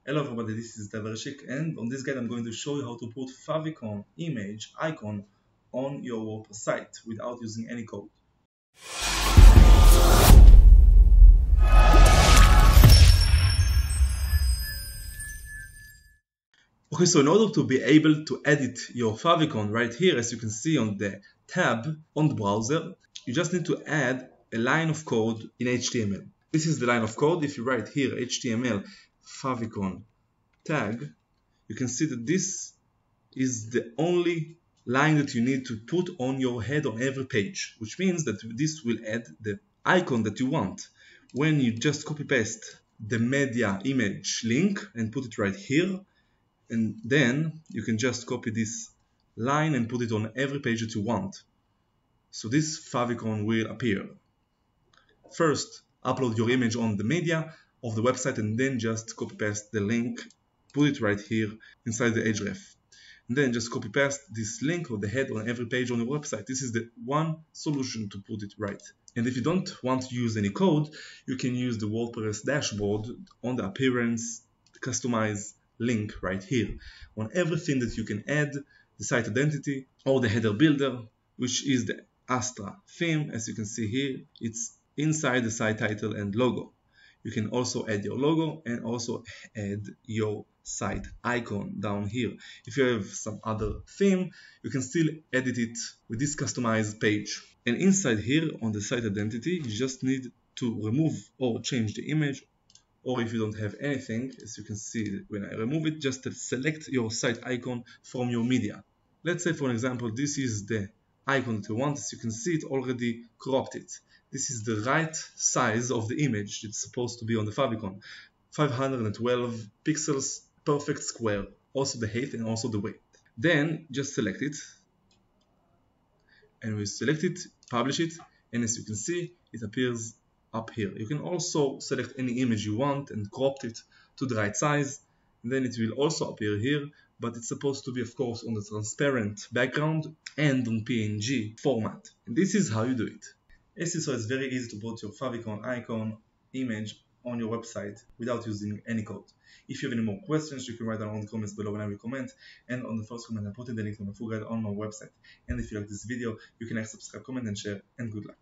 Hello everybody, this is Itay Verchik, and on this guide I'm going to show you how to put Favicon image icon on your WordPress site without using any code. Okay, so in order to be able to edit your Favicon right here, as you can see on the tab on the browser, you just need to add a line of code in HTML. This is the line of code. If you write here HTML Favicon tag, you can see that this is the only line that you need to put on your head on every page, which means that this will add the icon that you want. When you just copy paste the media image link and put it right here, and then you can just copy this line and put it on every page that you want. So this favicon will appear. First, upload your image on the media of the website and then just copy paste the link, put it right here inside the href. And then just copy paste this link or the head on every page on your website. This is the one solution to put it right. And if you don't want to use any code, you can use the WordPress dashboard on the appearance, customize link right here on everything that you can add, the site identity or the header builder, which is the Astra theme. As you can see here, it's inside the site title and logo. You can also add your logo and also add your site icon down here. If you have some other theme, you can still edit it with this customized page. And inside here on the site identity, you just need to remove or change the image. Or if you don't have anything, as you can see when I remove it, just select your site icon from your media. Let's say for example, this is the icon that you want. As you can see, it already cropped it. This is the right size of the image that's supposed to be on the favicon. 512 pixels, perfect square. Also the height and also the weight. Then just select it. And we select it, publish it, and as you can see, it appears up here. You can also select any image you want and crop it to the right size. And then it will also appear here, but it's supposed to be, of course, on the transparent background and on PNG format. And this is how you do it. As you saw, it's very easy to put your favicon icon image on your website without using any code. If you have any more questions, you can write down in the comments below when I will comment. And on the first comment, I put in the link to my full guide on my website. And if you like this video, you can like, subscribe, comment, and share. And good luck.